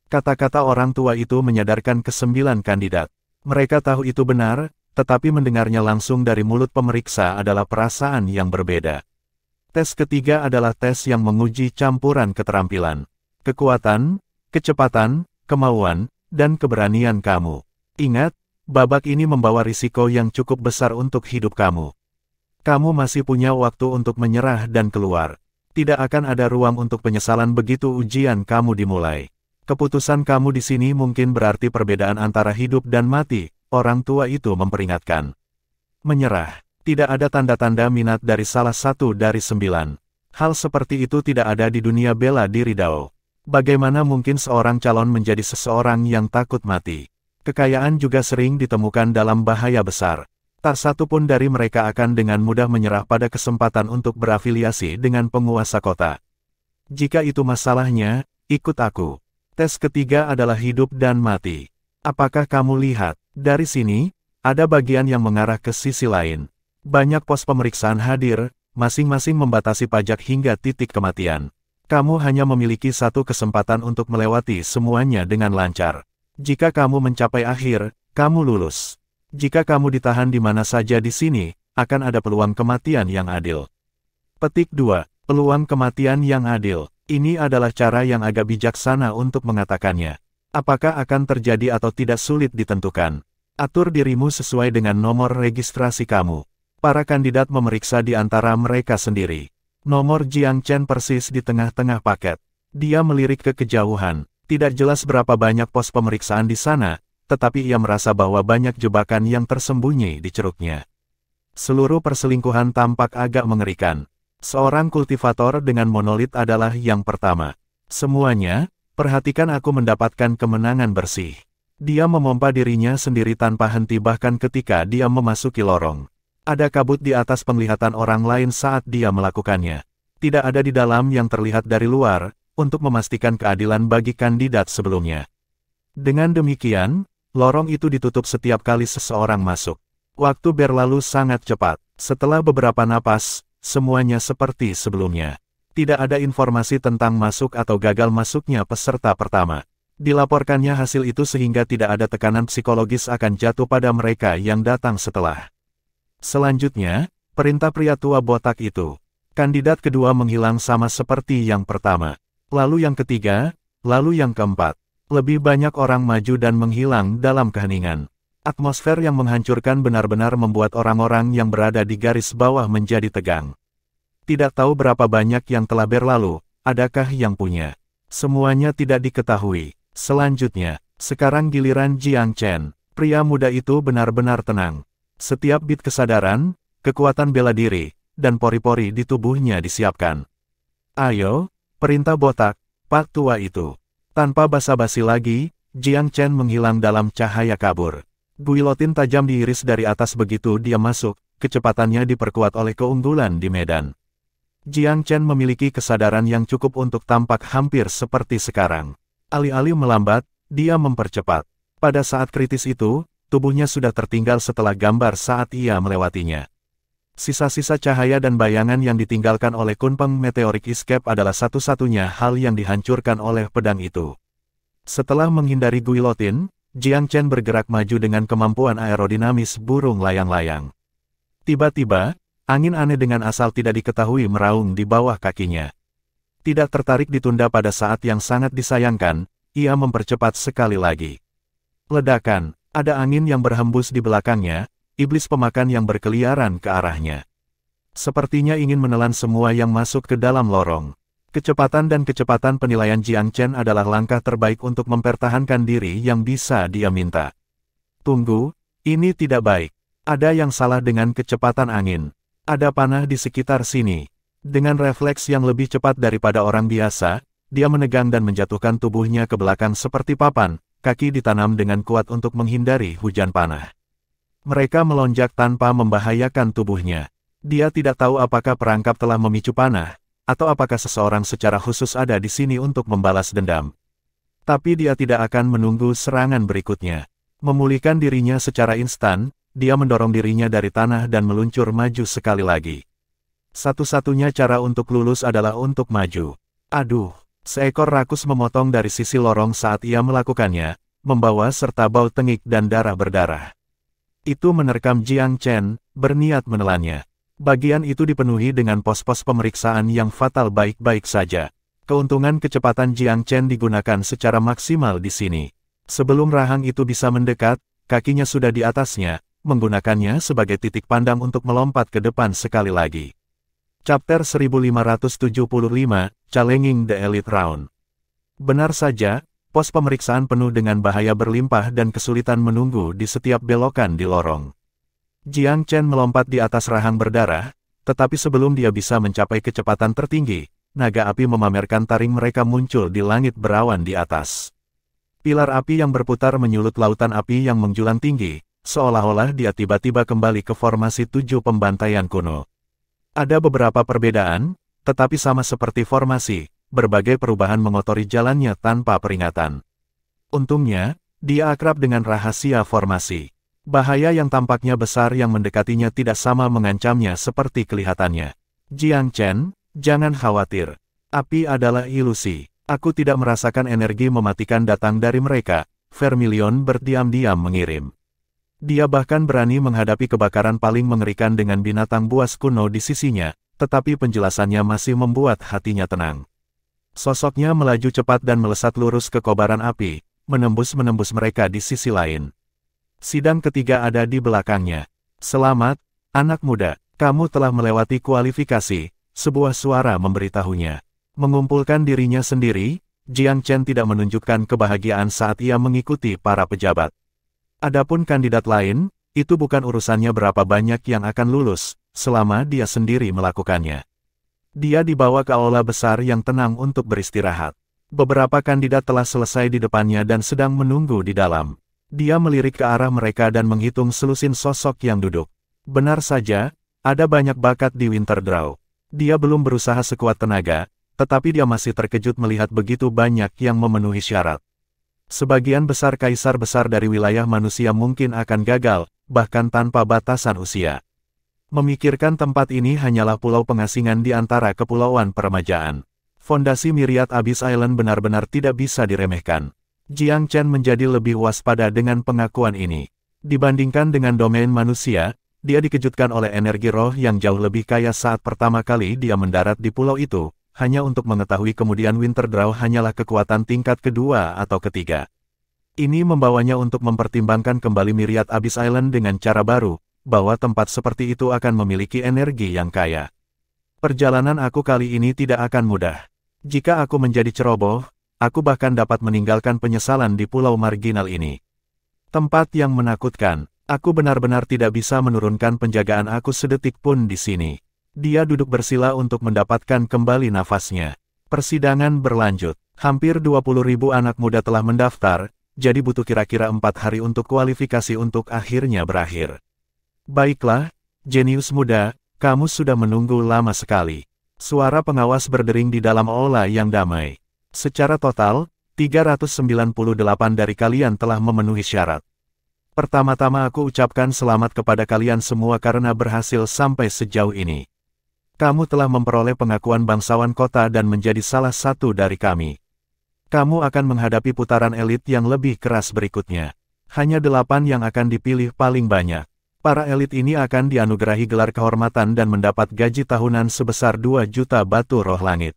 Kata-kata orang tua itu menyadarkan kesembilan kandidat. Mereka tahu itu benar, tetapi mendengarnya langsung dari mulut pemeriksa adalah perasaan yang berbeda. Tes ketiga adalah tes yang menguji campuran keterampilan, kekuatan, kecepatan, kemauan, dan keberanian kamu. Ingat, babak ini membawa risiko yang cukup besar untuk hidup kamu. Kamu masih punya waktu untuk menyerah dan keluar. Tidak akan ada ruang untuk penyesalan begitu ujian kamu dimulai. Keputusan kamu di sini mungkin berarti perbedaan antara hidup dan mati, orang tua itu memperingatkan. Menyerah. Tidak ada tanda-tanda minat dari salah satu dari 9. Hal seperti itu tidak ada di dunia bela diri Dao. Bagaimana mungkin seorang calon menjadi seseorang yang takut mati? Kekayaan juga sering ditemukan dalam bahaya besar. Tak satu pun dari mereka akan dengan mudah menyerah pada kesempatan untuk berafiliasi dengan penguasa kota. Jika itu masalahnya, ikut aku. Tes ketiga adalah hidup dan mati. Apakah kamu lihat? Dari sini, ada bagian yang mengarah ke sisi lain. Banyak pos pemeriksaan hadir, masing-masing membatasi pajak hingga titik kematian. Kamu hanya memiliki satu kesempatan untuk melewati semuanya dengan lancar. Jika kamu mencapai akhir, kamu lulus. Jika kamu ditahan di mana saja di sini, akan ada peluang kematian yang adil. Petik 2. Peluang kematian yang adil. Ini adalah cara yang agak bijaksana untuk mengatakannya. Apakah akan terjadi atau tidak sulit ditentukan. Atur dirimu sesuai dengan nomor registrasi kamu. Para kandidat memeriksa di antara mereka sendiri. Nomor Jiang Chen persis di tengah-tengah paket. Dia melirik ke kejauhan. Tidak jelas berapa banyak pos pemeriksaan di sana, tetapi ia merasa bahwa banyak jebakan yang tersembunyi di ceruknya. Seluruh perselingkuhan tampak agak mengerikan. Seorang kultivator dengan monolit adalah yang pertama. Semuanya, perhatikan aku mendapatkan kemenangan bersih. Dia memompa dirinya sendiri tanpa henti bahkan ketika dia memasuki lorong. Ada kabut di atas penglihatan orang lain saat dia melakukannya. Tidak ada di dalam yang terlihat dari luar, untuk memastikan keadilan bagi kandidat sebelumnya. Dengan demikian, lorong itu ditutup setiap kali seseorang masuk. Waktu berlalu sangat cepat. Setelah beberapa napas, semuanya seperti sebelumnya. Tidak ada informasi tentang masuk atau gagal masuknya peserta pertama. Dilaporkannya hasil itu sehingga tidak ada tekanan psikologis akan jatuh pada mereka yang datang setelah. Selanjutnya, perintah pria tua botak itu. Kandidat kedua menghilang sama seperti yang pertama. Lalu yang ketiga, lalu yang keempat. Lebih banyak orang maju dan menghilang dalam keheningan. Atmosfer yang menghancurkan benar-benar membuat orang-orang yang berada di garis bawah menjadi tegang. Tidak tahu berapa banyak yang telah berlalu, adakah yang punya. Semuanya tidak diketahui. Selanjutnya, sekarang giliran Jiang Chen. Pria muda itu benar-benar tenang. Setiap bit kesadaran, kekuatan bela diri, dan pori-pori di tubuhnya disiapkan. Ayo, perintah botak, Pak tua itu. Tanpa basa-basi lagi, Jiang Chen menghilang dalam cahaya kabur. Guilotin tajam diiris dari atas begitu dia masuk, kecepatannya diperkuat oleh keunggulan di medan. Jiang Chen memiliki kesadaran yang cukup untuk tampak hampir seperti sekarang. Alih-alih melambat, dia mempercepat. Pada saat kritis itu, tubuhnya sudah tertinggal setelah gambar saat ia melewatinya. Sisa-sisa cahaya dan bayangan yang ditinggalkan oleh Kunpeng Meteoric Escape adalah satu-satunya hal yang dihancurkan oleh pedang itu. Setelah menghindari guilotin, Jiang Chen bergerak maju dengan kemampuan aerodinamis burung layang-layang. Tiba-tiba, angin aneh dengan asal tidak diketahui meraung di bawah kakinya. Tidak tertarik ditunda pada saat yang sangat disayangkan, ia mempercepat sekali lagi. Ledakan, ada angin yang berhembus di belakangnya, iblis pemakan yang berkeliaran ke arahnya. Sepertinya ingin menelan semua yang masuk ke dalam lorong. Kecepatan dan kecepatan penilaian Jiang Chen adalah langkah terbaik untuk mempertahankan diri yang bisa dia minta. Tunggu, ini tidak baik. Ada yang salah dengan kecepatan angin. Ada panah di sekitar sini. Dengan refleks yang lebih cepat daripada orang biasa, dia menegang dan menjatuhkan tubuhnya ke belakang seperti papan, kaki ditanam dengan kuat untuk menghindari hujan panah. Mereka melonjak tanpa membahayakan tubuhnya. Dia tidak tahu apakah perangkap telah memicu panah, atau apakah seseorang secara khusus ada di sini untuk membalas dendam. Tapi dia tidak akan menunggu serangan berikutnya. Memulihkan dirinya secara instan, dia mendorong dirinya dari tanah dan meluncur maju sekali lagi. Satu-satunya cara untuk lulus adalah untuk maju. Aduh, seekor rakus memotong dari sisi lorong saat ia melakukannya, membawa serta bau tengik dan darah berdarah. Itu menerkam Jiang Chen, berniat menelannya. Bagian itu dipenuhi dengan pos-pos pemeriksaan yang fatal baik-baik saja. Keuntungan kecepatan Jiang Chen digunakan secara maksimal di sini. Sebelum rahang itu bisa mendekat, kakinya sudah di atasnya, menggunakannya sebagai titik pandang untuk melompat ke depan sekali lagi. Chapter 1575, Challenging the Elite Round. Benar saja, pos pemeriksaan penuh dengan bahaya berlimpah dan kesulitan menunggu di setiap belokan di lorong. Jiang Chen melompat di atas rahang berdarah, tetapi sebelum dia bisa mencapai kecepatan tertinggi, naga api memamerkan taring mereka muncul di langit berawan di atas. Pilar api yang berputar menyulut lautan api yang menjulang tinggi, seolah-olah dia tiba-tiba kembali ke formasi 7 pembantaian kuno. Ada beberapa perbedaan, tetapi sama seperti formasi, berbagai perubahan mengotori jalannya tanpa peringatan. Untungnya, dia akrab dengan rahasia formasi. Bahaya yang tampaknya besar yang mendekatinya tidak sama mengancamnya seperti kelihatannya. Jiang Chen, jangan khawatir. Api adalah ilusi. Aku tidak merasakan energi mematikan datang dari mereka. Vermilion berdiam-diam mengirim. Dia bahkan berani menghadapi kebakaran paling mengerikan dengan binatang buas kuno di sisinya, tetapi penjelasannya masih membuat hatinya tenang. Sosoknya melaju cepat dan melesat lurus ke kobaran api, menembus mereka di sisi lain. Sidang ketiga ada di belakangnya. Selamat, anak muda, kamu telah melewati kualifikasi, sebuah suara memberitahunya. Mengumpulkan dirinya sendiri, Jiang Chen tidak menunjukkan kebahagiaan saat ia mengikuti para pejabat. Adapun kandidat lain, itu bukan urusannya berapa banyak yang akan lulus, selama dia sendiri melakukannya. Dia dibawa ke aula besar yang tenang untuk beristirahat. Beberapa kandidat telah selesai di depannya dan sedang menunggu di dalam. Dia melirik ke arah mereka dan menghitung selusin sosok yang duduk. Benar saja, ada banyak bakat di Winterdraw. Dia belum berusaha sekuat tenaga, tetapi dia masih terkejut melihat begitu banyak yang memenuhi syarat. Sebagian besar kaisar besar dari wilayah manusia mungkin akan gagal, bahkan tanpa batasan usia. Memikirkan tempat ini hanyalah pulau pengasingan di antara kepulauan peremajaan. Fondasi Myriad Abyss Island benar-benar tidak bisa diremehkan. Jiang Chen menjadi lebih waspada dengan pengakuan ini. Dibandingkan dengan domain manusia, dia dikejutkan oleh energi roh yang jauh lebih kaya saat pertama kali dia mendarat di pulau itu, hanya untuk mengetahui kemudian Winterdraw hanyalah kekuatan tingkat kedua atau ketiga. Ini membawanya untuk mempertimbangkan kembali Myriad Abyss Island dengan cara baru, bahwa tempat seperti itu akan memiliki energi yang kaya. Perjalanan aku kali ini tidak akan mudah. Jika aku menjadi ceroboh, aku bahkan dapat meninggalkan penyesalan di pulau marginal ini. Tempat yang menakutkan, aku benar-benar tidak bisa menurunkan penjagaan aku sedetik pun di sini. Dia duduk bersila untuk mendapatkan kembali nafasnya. Persidangan berlanjut. Hampir 20.000 anak muda telah mendaftar, jadi butuh kira-kira 4 hari untuk kualifikasi untuk akhirnya berakhir. Baiklah, jenius muda, kamu sudah menunggu lama sekali. Suara pengawas berdering di dalam aula yang damai. Secara total, 398 dari kalian telah memenuhi syarat. Pertama-tama aku ucapkan selamat kepada kalian semua karena berhasil sampai sejauh ini. Kamu telah memperoleh pengakuan bangsawan kota dan menjadi salah satu dari kami. Kamu akan menghadapi putaran elit yang lebih keras berikutnya. Hanya 8 yang akan dipilih paling banyak. Para elit ini akan dianugerahi gelar kehormatan dan mendapat gaji tahunan sebesar 2 juta batu roh langit.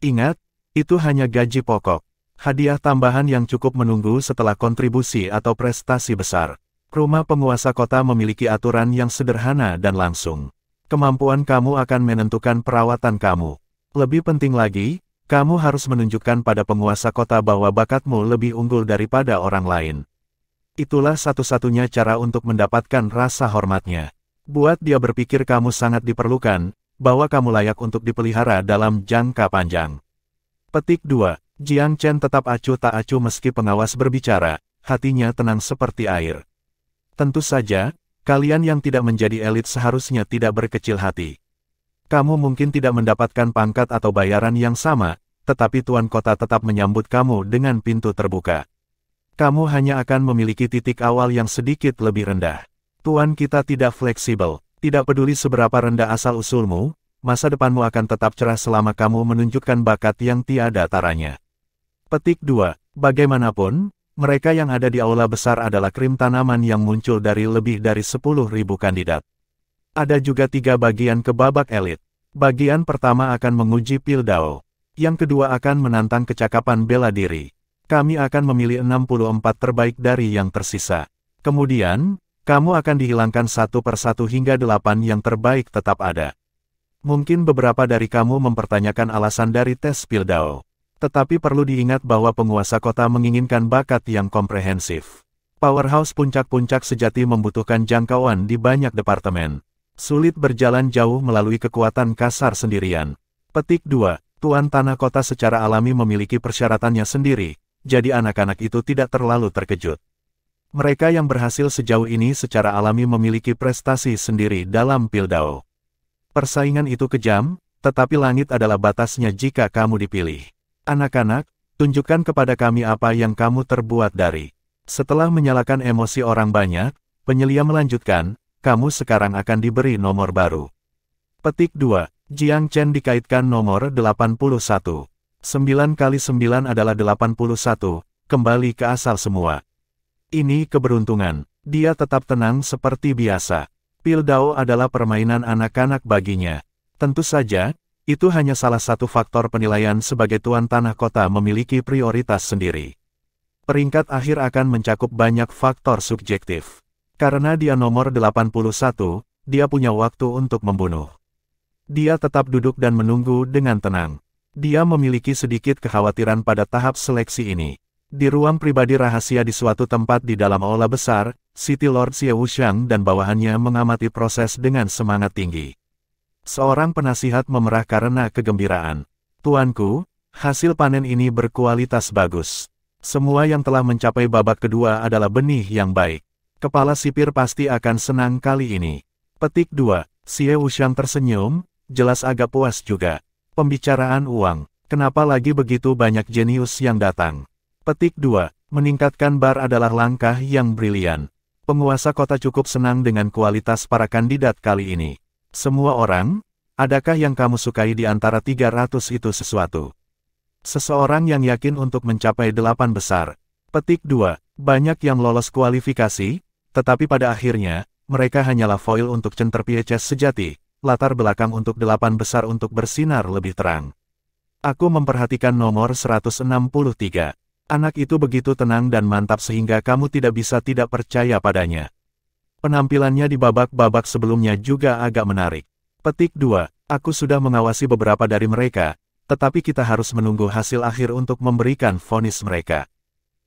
Ingat, itu hanya gaji pokok. Hadiah tambahan yang cukup menunggu setelah kontribusi atau prestasi besar. Rumah penguasa kota memiliki aturan yang sederhana dan langsung. Kemampuan kamu akan menentukan perawatan kamu. Lebih penting lagi, kamu harus menunjukkan pada penguasa kota bahwa bakatmu lebih unggul daripada orang lain. Itulah satu-satunya cara untuk mendapatkan rasa hormatnya. Buat dia berpikir kamu sangat diperlukan, bahwa kamu layak untuk dipelihara dalam jangka panjang. Petik 2. Jiang Chen tetap acuh tak acuh meski pengawas berbicara, hatinya tenang seperti air. Tentu saja, kalian yang tidak menjadi elit seharusnya tidak berkecil hati. Kamu mungkin tidak mendapatkan pangkat atau bayaran yang sama, tetapi tuan kota tetap menyambut kamu dengan pintu terbuka. Kamu hanya akan memiliki titik awal yang sedikit lebih rendah. Tuan kita tidak fleksibel. Tidak peduli seberapa rendah asal-usulmu, masa depanmu akan tetap cerah selama kamu menunjukkan bakat yang tiada taranya. Petik 2. Bagaimanapun, mereka yang ada di aula besar adalah krim tanaman yang muncul dari lebih dari 10.000 kandidat. Ada juga 3 bagian ke babak elit. Bagian pertama akan menguji Pildao. Yang kedua akan menantang kecakapan bela diri. Kami akan memilih 64 terbaik dari yang tersisa. Kemudian, kamu akan dihilangkan satu persatu hingga 8 yang terbaik tetap ada. Mungkin beberapa dari kamu mempertanyakan alasan dari tes Pildao. Tetapi perlu diingat bahwa penguasa kota menginginkan bakat yang komprehensif. Powerhouse puncak-puncak sejati membutuhkan jangkauan di banyak departemen. Sulit berjalan jauh melalui kekuatan kasar sendirian. Petik 2. Tuan tanah kota secara alami memiliki persyaratannya sendiri, jadi anak-anak itu tidak terlalu terkejut. Mereka yang berhasil sejauh ini secara alami memiliki prestasi sendiri dalam Pildao. Persaingan itu kejam, tetapi langit adalah batasnya jika kamu dipilih. Anak-anak, tunjukkan kepada kami apa yang kamu terbuat dari. Setelah menyalakan emosi orang banyak, penyelia melanjutkan, kamu sekarang akan diberi nomor baru. Petik 2. Jiang Chen dikaitkan nomor 81. 9 kali 9 adalah 81, kembali ke asal semua. Ini keberuntungan. Dia tetap tenang seperti biasa. Pildao adalah permainan anak-anak baginya. Tentu saja, itu hanya salah satu faktor penilaian sebagai tuan tanah kota memiliki prioritas sendiri. Peringkat akhir akan mencakup banyak faktor subjektif. Karena dia nomor 81, dia punya waktu untuk membunuh. Dia tetap duduk dan menunggu dengan tenang. Dia memiliki sedikit kekhawatiran pada tahap seleksi ini. Di ruang pribadi rahasia di suatu tempat di dalam aula besar, City Lord Xie Wuxiang dan bawahannya mengamati proses dengan semangat tinggi. Seorang penasihat memerah karena kegembiraan. Tuanku, hasil panen ini berkualitas bagus. Semua yang telah mencapai babak kedua adalah benih yang baik. Kepala sipir pasti akan senang kali ini. Petik 2. Xie Wuxiang tersenyum, jelas agak puas juga. Pembicaraan uang. Kenapa lagi begitu banyak jenius yang datang? Petik 2. Meningkatkan bar adalah langkah yang brilian. Penguasa kota cukup senang dengan kualitas para kandidat kali ini. Semua orang, adakah yang kamu sukai di antara 300 itu sesuatu? Seseorang yang yakin untuk mencapai 8 besar. Petik 2. Banyak yang lolos kualifikasi, tetapi pada akhirnya, mereka hanyalah foil untuk center Pieces sejati, latar belakang untuk 8 besar untuk bersinar lebih terang. Aku memperhatikan nomor 163. Anak itu begitu tenang dan mantap sehingga kamu tidak bisa tidak percaya padanya. Penampilannya di babak-babak sebelumnya juga agak menarik. Petik 2. Aku sudah mengawasi beberapa dari mereka, tetapi kita harus menunggu hasil akhir untuk memberikan vonis mereka.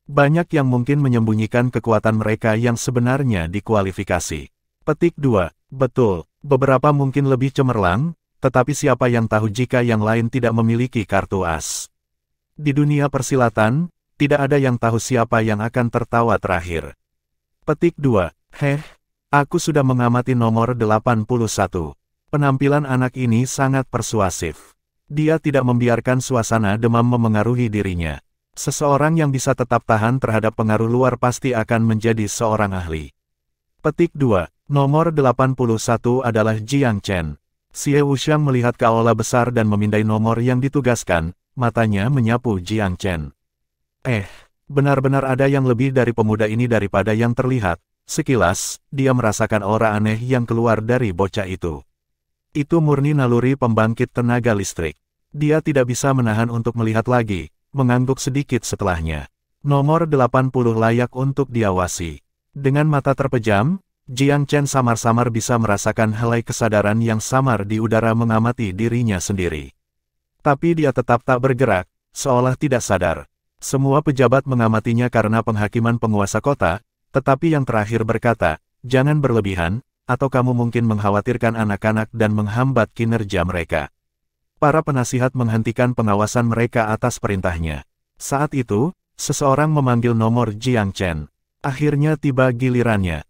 Banyak yang mungkin menyembunyikan kekuatan mereka yang sebenarnya di kualifikasi. Petik 2. Betul, beberapa mungkin lebih cemerlang, tetapi siapa yang tahu jika yang lain tidak memiliki kartu as. Di dunia persilatan, tidak ada yang tahu siapa yang akan tertawa terakhir. Petik 2. Aku sudah mengamati nomor 81. Penampilan anak ini sangat persuasif. Dia tidak membiarkan suasana demam memengaruhi dirinya. Seseorang yang bisa tetap tahan terhadap pengaruh luar pasti akan menjadi seorang ahli. Petik 2. Nomor 81 adalah Jiang Chen. Xie Wuxiang melihat ke aula besar dan memindai nomor yang ditugaskan, matanya menyapu Jiang Chen. Benar-benar ada yang lebih dari pemuda ini daripada yang terlihat. Sekilas, dia merasakan aura aneh yang keluar dari bocah itu. Itu murni naluri pembangkit tenaga listrik. Dia tidak bisa menahan untuk melihat lagi, mengangguk sedikit setelahnya. Nomor 80 layak untuk diawasi. Dengan mata terpejam, Jiang Chen samar-samar bisa merasakan helai kesadaran yang samar di udara mengamati dirinya sendiri. Tapi dia tetap tak bergerak, seolah tidak sadar. Semua pejabat mengamatinya karena penghakiman penguasa kota, tetapi yang terakhir berkata, jangan berlebihan, atau kamu mungkin mengkhawatirkan anak-anak dan menghambat kinerja mereka. Para penasihat menghentikan pengawasan mereka atas perintahnya. Saat itu, seseorang memanggil nomor Jiang Chen. Akhirnya tiba gilirannya.